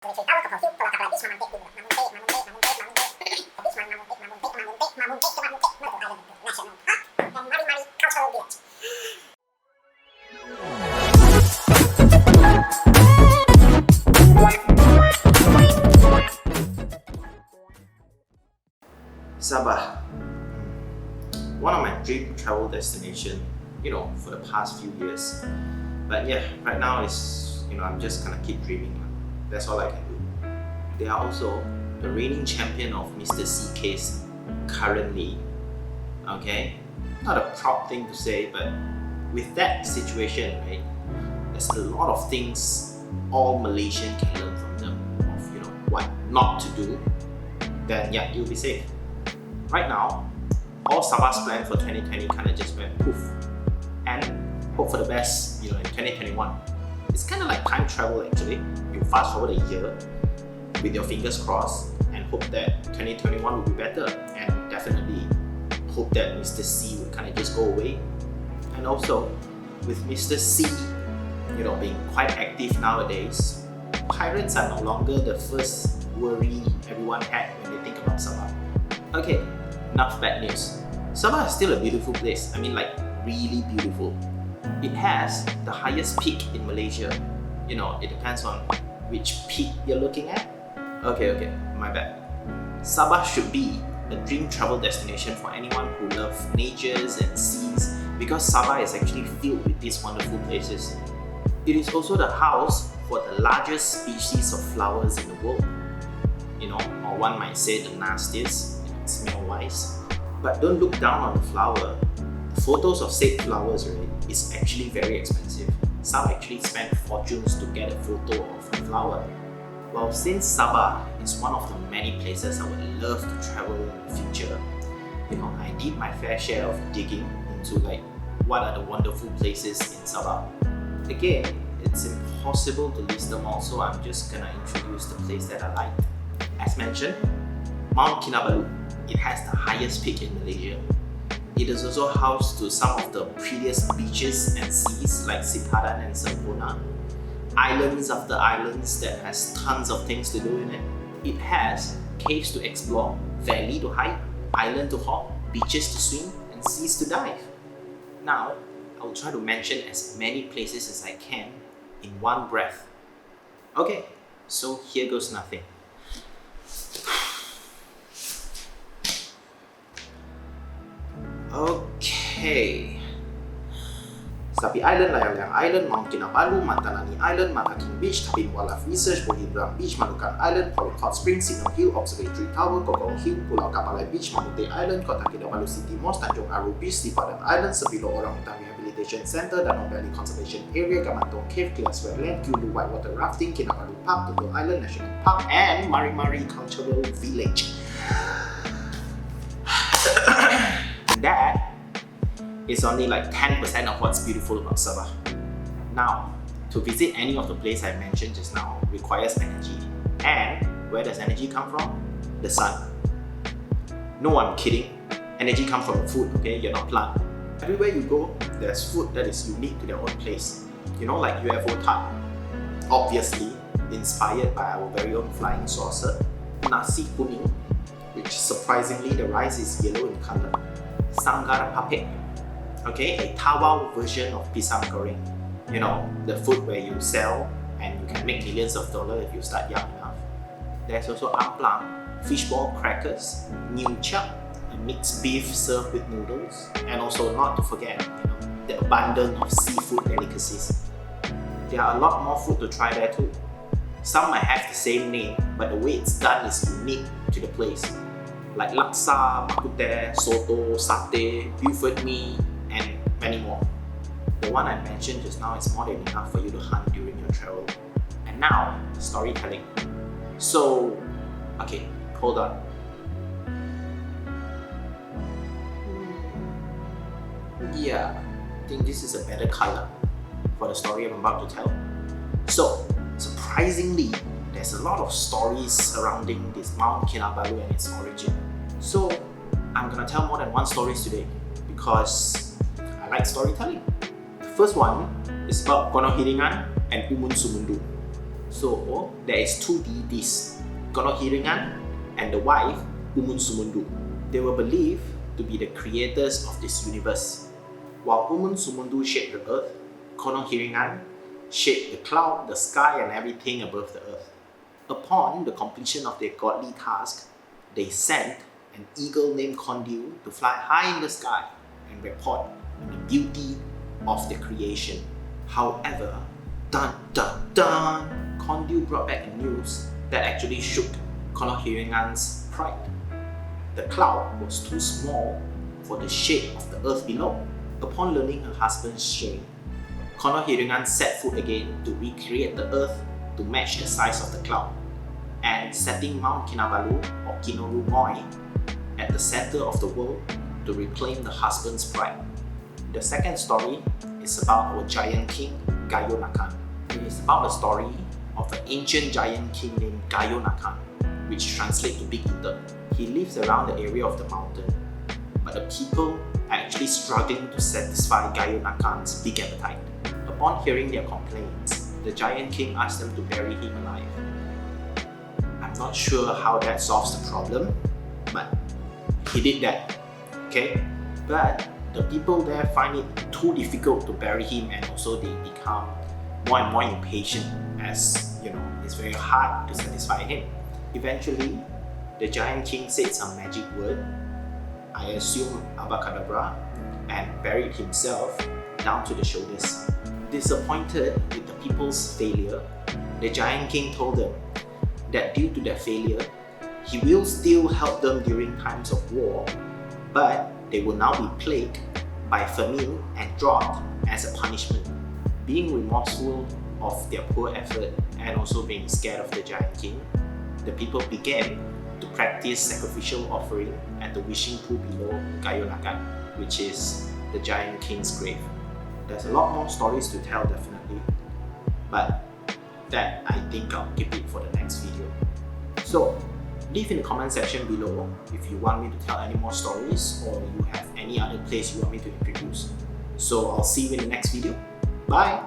Sabah, one of my dream travel destination, for the past few years. But yeah, right now is, I'm just gonna keep dreaming. That's all I can do. They are also the reigning champion of Mr. C case currently. Okay, not a proud thing to say, but with that situation, right, there's a lot of things all Malaysian can learn from them of what not to do. Then yeah, you'll be safe. Right now, all Sabah's plan for 2020 kind of just went poof, and hope for the best, in 2021. It's kind of like time travel actually. You fast forward a year with your fingers crossed and hope that 2021 will be better, and definitely hope that Mr. C will kind of just go away. And also, with Mr. C, being quite active nowadays, pirates are no longer the first worry everyone had when they think about Sabah. Okay, enough bad news. Sabah is still a beautiful place. I mean, like, really beautiful. It has the highest peak in Malaysia. It depends on which peak you're looking at. Okay, my bad. Sabah should be a dream travel destination for anyone who loves natures and seas, because Sabah is actually filled with these wonderful places. It is also the house for the largest species of flowers in the world. Or one might say the nastiest, smell-wise. But don't look down on the flower. The photos of said flowers, right, is actually very expensive. Some actually spend fortunes to get a photo of a flower. Well, since Sabah is one of the many places I would love to travel in the future, I did my fair share of digging into what are the wonderful places in Sabah. Again, it's impossible to list them all, so I'm just gonna introduce the place that I like. As mentioned, Mount Kinabalu. It has the highest peak in Malaysia. It is also housed to some of the prettiest beaches and seas like Sipadan and Sempurna. Islands after islands that has tons of things to do in it. It has caves to explore, valley to hike, island to hop, beaches to swim, and seas to dive. Now, I will try to mention as many places as I can in one breath. Okay, so here goes nothing. Okay. Sapi Island, Layang-Layang Island, Mount Kinabalu, Mantanani Island, Mataking Beach, Tabin Wildlife Research, Bohibrang Beach, Manukan Island, Point Hot Springs, Signal Hill, Observatory Tower, Gogol Hill, Pulau Kapalai Beach, Mamute Island, Kota Kinabalu City Mosque, Tanjung Aru Beach, Sipadan Island, Sebilo Orangutan Rehabilitation Center, Danau Valley Conservation Area, Gamantong Cave, Kilas Wetland, Kulu Whitewater Rafting, Kinabalu Park, Tutul Island National Park, and Mari Mari Cultural Village. That is only 10% of what's beautiful about Sabah. Now, to visit any of the places I mentioned just now requires energy. And where does energy come from? The sun. No, I'm kidding. Energy comes from the food, okay? You're not plant. Everywhere you go, there's food that is unique to their own place. Like UFO tart. Obviously, inspired by our very own flying saucer. Nasi kuning, which surprisingly the rice is yellow in color. Sanggara papek, okay, a Tawau version of pisang goreng. The food where you sell and you can make millions of dollars if you start young enough. There's also aplang, fishball crackers, new chap, a mixed beef served with noodles, and also not to forget, the abundance of seafood delicacies. There are a lot more food to try there too. Some might have the same name, but the way it's done is unique to the place. Like laksa, makute, soto, satay, Buford mee, and many more. The one I mentioned just now is more than enough for you to hunt during your travel. And now, storytelling. So, okay, hold on. Yeah, I think this is a better color for the story I'm about to tell. So, surprisingly, there's a lot of stories surrounding this Mount Kinabalu and its origin. So, I'm gonna tell more than one story today because I like storytelling. The first one is about Kono Hiringan and Umun Sumundu. So there is two deities, Konohiringan and the wife Umun Sumundu. They were believed to be the creators of this universe. While Umun Sumundu shaped the earth, Konohiringan shaped the cloud, the sky and everything above the earth. Upon the completion of their godly task, they sent an eagle named Kondil to fly high in the sky and report on the beauty of the creation. However, dun dun dun, Kondil brought back a news that actually shook Konohiringan's pride. The cloud was too small for the shape of the earth below. Upon learning her husband's shame, Konohiringan set foot again to recreate the earth to match the size of the cloud, and setting Mount Kinabalu or Kinoru Moi at the center of the world to reclaim the husband's pride. The second story is about our giant king, Gayo Nakan. It is about the story of an ancient giant king named Gayo Nakan, which translates to Big Eater. He lives around the area of the mountain, but the people are actually struggling to satisfy Gayo Nakan's big appetite. Upon hearing their complaints, the giant king asked them to bury him alive. I'm not sure how that solves the problem, but he did that, okay? But the people there find it too difficult to bury him, and also they become more and more impatient, as it's very hard to satisfy him. Eventually, the giant king said some magic word, I assume Abacadabra, and buried himself down to the shoulders. Disappointed with the people's failure, the giant king told them that due to their failure, he will still help them during times of war, but they will now be plagued by famine and drought as a punishment. Being remorseful of their poor effort and also being scared of the giant king, the people began to practice sacrificial offering at the wishing pool below Gayo Nakan, which is the giant king's grave. There's a lot more stories to tell, definitely, but that I think I'll keep it for the next video. So leave in the comment section below if you want me to tell any more stories, or you have any other place you want me to introduce. So I'll see you in the next video. Bye!